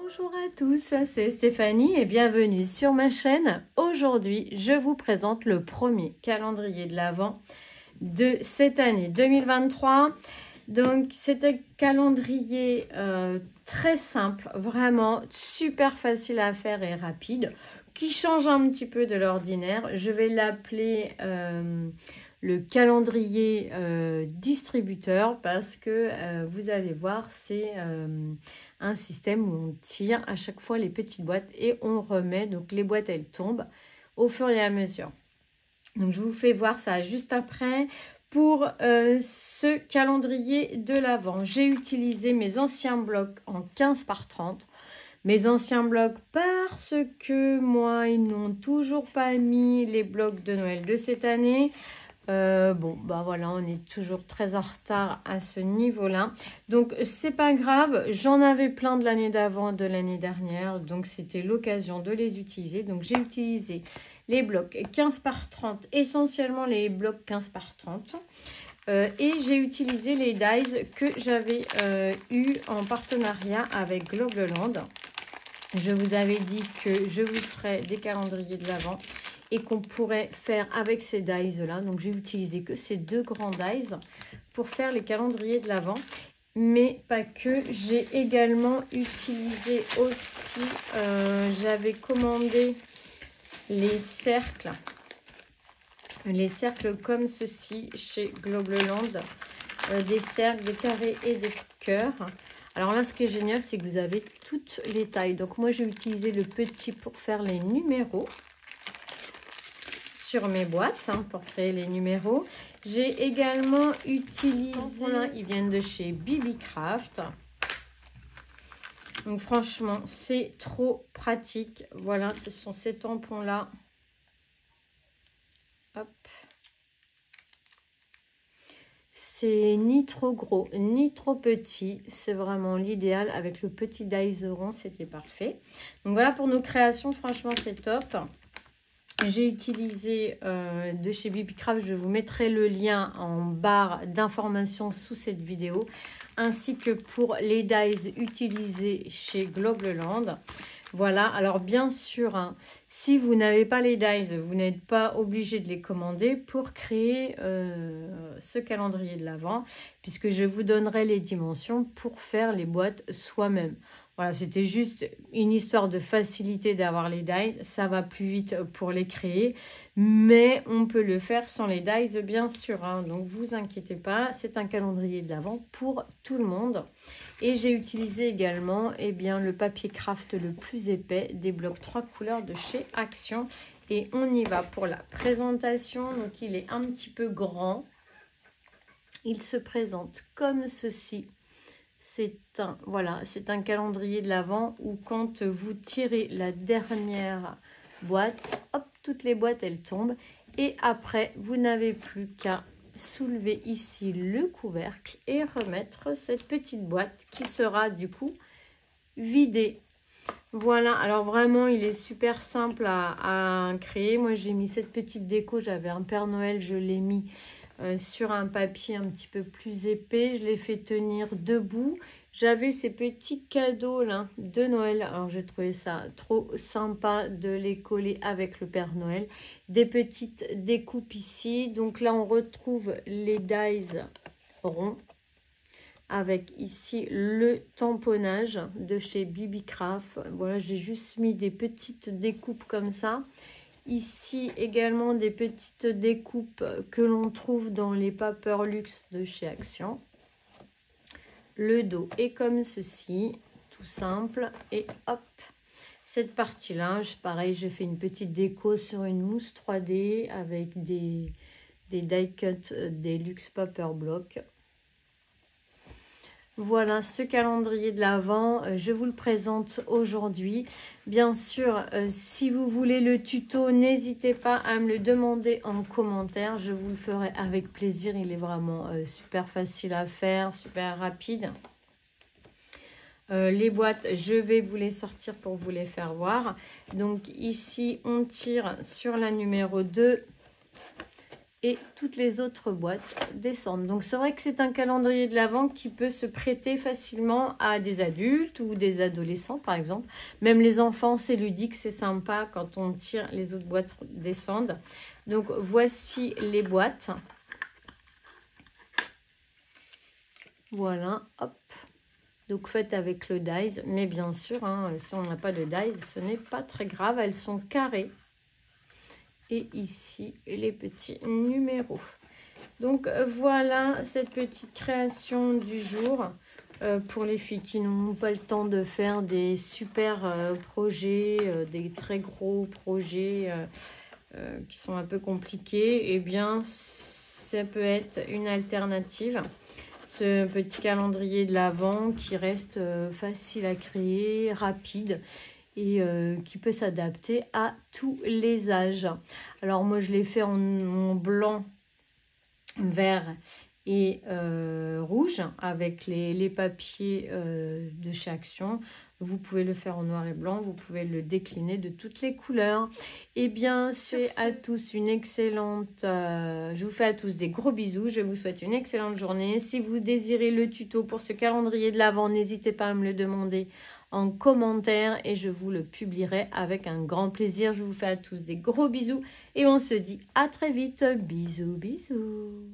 Bonjour à tous, c'est Stéphanie et bienvenue sur ma chaîne. Aujourd'hui, je vous présente le premier calendrier de l'Avent de cette année 2023. Donc, c'est un calendrier très simple, vraiment super facile à faire et rapide, qui change un petit peu de l'ordinaire. Je vais l'appeler le calendrier distributeur parce que vous allez voir, c'est un système où on tire à chaque fois les petites boîtes et on remet. Donc, les boîtes, elles tombent au fur et à mesure. Donc, je vous fais voir ça juste après. Pour ce calendrier de l'Avent, j'ai utilisé mes anciens blocs en 15 par 30. Mes anciens blocs parce que moi, ils n'ont toujours pas mis les blocs de Noël de cette année. Bon, bah voilà, on est toujours très en retard à ce niveau-là. Donc, c'est pas grave. J'en avais plein de l'année d'avant, de l'année dernière. Donc, c'était l'occasion de les utiliser. Donc, j'ai utilisé les blocs 15 par 30, essentiellement les blocs 15 par 30. Et j'ai utilisé les dies que j'avais eu en partenariat avec Globleland. Je vous avais dit que je vous ferai des calendriers de l'Avent et qu'on pourrait faire avec ces dies-là. Donc, j'ai utilisé que ces deux grands dies pour faire les calendriers de l'Avent. Mais pas que. J'ai également utilisé aussi, j'avais commandé les cercles. Les cercles comme ceci chez Globleland. Des cercles, des carrés et des cœurs. Alors là, ce qui est génial, c'est que vous avez toutes les tailles. Donc, moi, j'ai utilisé le petit pour faire les numéros sur mes boîtes, pour créer les numéros. J'ai également utilisé, voilà, ils viennent de chez BB-Craft. Donc, franchement, c'est trop pratique. Voilà, ce sont ces tampons-là. Hop. C'est ni trop gros, ni trop petit. C'est vraiment l'idéal. Avec le petit dies rond, c'était parfait. Donc, voilà pour nos créations. Franchement, c'est top. J'ai utilisé de chez BB-Craft, je vous mettrai le lien en barre d'informations sous cette vidéo, ainsi que pour les dies utilisés chez Globleland. Voilà, alors bien sûr, si vous n'avez pas les dies, vous n'êtes pas obligé de les commander pour créer ce calendrier de l'Avent, puisque je vous donnerai les dimensions pour faire les boîtes soi-même. Voilà, c'était juste une histoire de facilité d'avoir les dies. Ça va plus vite pour les créer, mais on peut le faire sans les dies, bien sûr. Donc, vous inquiétez pas, c'est un calendrier de l'Avent pour tout le monde. Et j'ai utilisé également le papier craft le plus épais, des blocs 3 couleurs de chez Action. Et on y va pour la présentation. Donc, il est un petit peu grand. Il se présente comme ceci. C'est un calendrier de l'Avent où quand vous tirez la dernière boîte, hop, toutes les boîtes, elles tombent. Et après, vous n'avez plus qu'à soulever ici le couvercle et remettre cette petite boîte qui sera du coup vidée. Voilà, alors vraiment, il est super simple à créer. Moi, j'ai mis cette petite déco. J'avais un Père Noël, je l'ai mis sur un papier un petit peu plus épais. Je l'ai fait tenir debout. J'avais ces petits cadeaux là de Noël. Alors, j'ai trouvé ça trop sympa de les coller avec le Père Noël. Des petites découpes ici. Donc là, on retrouve les dies ronds. Avec ici le tamponnage de chez BB-Craft. Voilà, j'ai juste mis des petites découpes comme ça. Ici également des petites découpes que l'on trouve dans les Paper Luxe de chez Action. Le dos est comme ceci, tout simple. Et hop, cette partie-là, pareil, j'ai fait une petite déco sur une mousse 3D avec des die cut des Luxe Paper Block. Voilà ce calendrier de l'Avent, je vous le présente aujourd'hui. Bien sûr, si vous voulez le tuto, n'hésitez pas à me le demander en commentaire. Je vous le ferai avec plaisir. Il est vraiment super facile à faire, super rapide. Les boîtes, je vais vous les sortir pour vous les faire voir. Donc ici, on tire sur la numéro 2. et toutes les autres boîtes descendent. Donc c'est vrai que c'est un calendrier de l'Avent qui peut se prêter facilement à des adultes ou des adolescents par exemple. Même les enfants, c'est ludique, c'est sympa quand on tire, les autres boîtes descendent. Donc voici les boîtes. Voilà, hop. Donc faites avec le dies, mais bien sûr, hein, si on n'a pas de dies, ce n'est pas très grave, elles sont carrées. Et ici, les petits numéros. Donc voilà cette petite création du jour pour les filles qui n'ont pas le temps de faire des super projets, des très gros projets qui sont un peu compliqués. Eh bien, ça peut être une alternative. Ce petit calendrier de l'Avent qui reste facile à créer, rapide et qui peut s'adapter à tous les âges. Alors moi je l'ai fait en blanc, vert et rouge avec les papiers de chez Action. Vous pouvez le faire en noir et blanc, vous pouvez le décliner de toutes les couleurs. Et bien, c'est à tous une excellente... je vous fais à tous des gros bisous, je vous souhaite une excellente journée. Si vous désirez le tuto pour ce calendrier de l'Avent, n'hésitez pas à me le demander en commentaire et je vous le publierai avec un grand plaisir. Je vous fais à tous des gros bisous et on se dit à très vite. Bisous, bisous.